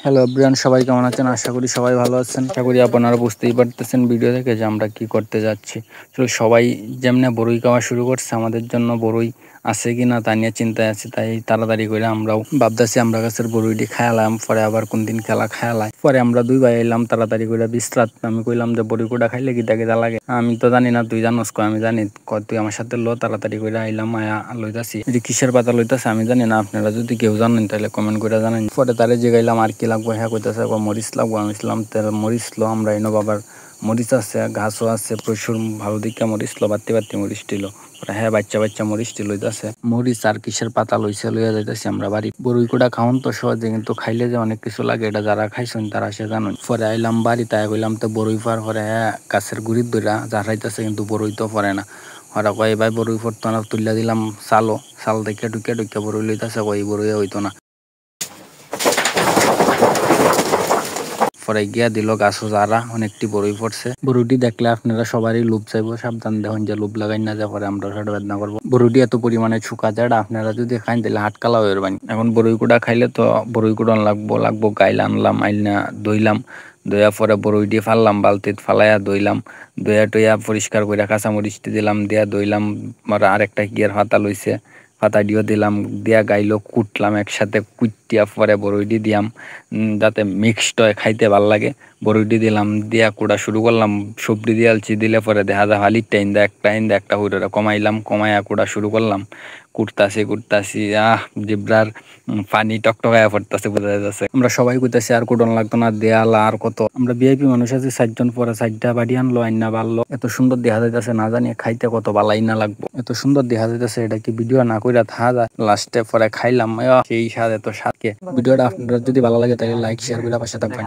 Hello everyone, সবাই কেমন আছেন? আশা করি সবাই ভালো আছেন। আশা করি আপনারা বুঝতেই পারতেছেন ভিডিও থেকে যে আমরা কি করতে যাচ্ছি। তো সবাই যেমনি বড়ই খাওয়া শুরু করছে, আমাদের জন্য বড়ই আছে কি না তা নিয়ে চিন্তায় আছি। তাই তাড়াতাড়ি করে আমরাও ভাবতেছি আমরা গাছের বড়ইটি খাইলাম, পরে আবার কোন দিন খেলা খাইলাই। পরে আমরা দুই ভাই এলাম তাড়াতাড়ি করে বিশ্রাত। আমি কইলাম যে বড়ি কোটা খাইলে কি গিতা লাগে, আমি তো জানি না, তুই জানোস? আমি জানি, তুই আমার সাথে লো। তাড়াতাড়ি করে আইলাম, আয়া লইতাছি। এটি কিসের পাতা লইতাছে আমি জানি না, আপনারা যদি কেউ জানেন তাহলে কমেন্ট করে জানান। পরে তারে জিগাইলাম আর কি লাগবো, হ্যাঁ কইতাছে মরিচ লাগবো। আমি ছিলাম তেল মরিচ লো, আমরা এনো বাবার মরিচ আছে, ঘাসও আছে প্রচুর, ভালো দিকে মরিচ লো, বাত্তি বাত্তি মরিচ টিলো। হ্যাঁ বাচ্চা বাচ্চা মরিচটি লইতাছে, মরিচ আর কিসের পাতা লইছে লইয়া যাইতেছি আমরা বাড়ি। বড়ই কোটা খাওন তো সহজে, কিন্তু খাইলে যে অনেক কিছু লাগে এটা যারা খাইছেন তারা সে জানেন। পরে আইলাম বাড়ি, তাই কইলাম তো বড়ই পার পরে হ্যাঁ গাছের গুড়ির দইরা যারাইতেছে, কিন্তু বড়ই তো পরে না। ওরা কয় ভাই বড়ই পড়তো না, তুলিয়া দিলাম চাল দেখে ঢুকে ঢুকে বড়ই লইতাছে, কই বড়ই হইতো না। পরে গিয়া দিল গাছও যারা অনেকটি বড়ই পড়ছে। বড়িটি দেখলে আপনারা সবারই লোভ চাইবো, সাবধান দেখুন যে লোভ লাগাই না, যা পরে আমরা সেটা বেদনা করবো। বড়িটি এত পরিমাণে শুকা যায়, আপনারা যদি খাইন তাহলে হাটকালা হয়ে যাবেন। এখন বড়ই কুড়া খাইলে তো বড়ই কুড়ান লাগবো গাইল আনলাম, আইনা দইলাম, দইয়া পরে বড়ইটি ফাললাম, বালতিত ফালাইয়া দইলাম, দইয়া টইয়া পরিষ্কার করে কাঁচামরিচটি দিলাম, দিয়া দইলাম। আরেকটা গিয়ার পাতা লইছে, পাতা দিও দিলাম, দিয়া গাইলো কুটলাম একসাথে, কুটিয়া পরে বড়ইটি দিয়াম, যাতে মিক্সড হয় খাইতে ভাল লাগে। বড়ইটি দিলাম, দিয়া কুড়া শুরু করলাম। সবজি দিয়ে আলছি, দিলে পরে দেখা যায় হালিরটা একটা হুইটা কমাইলাম, কমাইয়া কুড়া শুরু করলাম। কুটতাছি জিব্রার পানি টকটকায়া পড়তেছে, বোঝা যাচ্ছে। আমরা সবাই কইতাছি আর কুটন লাগতো না, দেয়াল আর কত। আমরা ভিআইপি মানুষ আছি 4 জন, পরে 4টা বাড়ি আনলো, আইনা বাড়লো। এত সুন্দর দেখা যাইতেছে, না জানি খাইতে কত বালাই না লাগবো। এত সুন্দর দেখা যাইতেছে, এটা কি ভিডিও না কইরা থা যায়। লাস্টে পরে খাইলাম, সেই স্বাদ, এত স্বাদকে। ভিডিওটা আপনারা যদি ভালো লাগে তাহলে লাইক শেয়ার করে পাশে থাকবেন।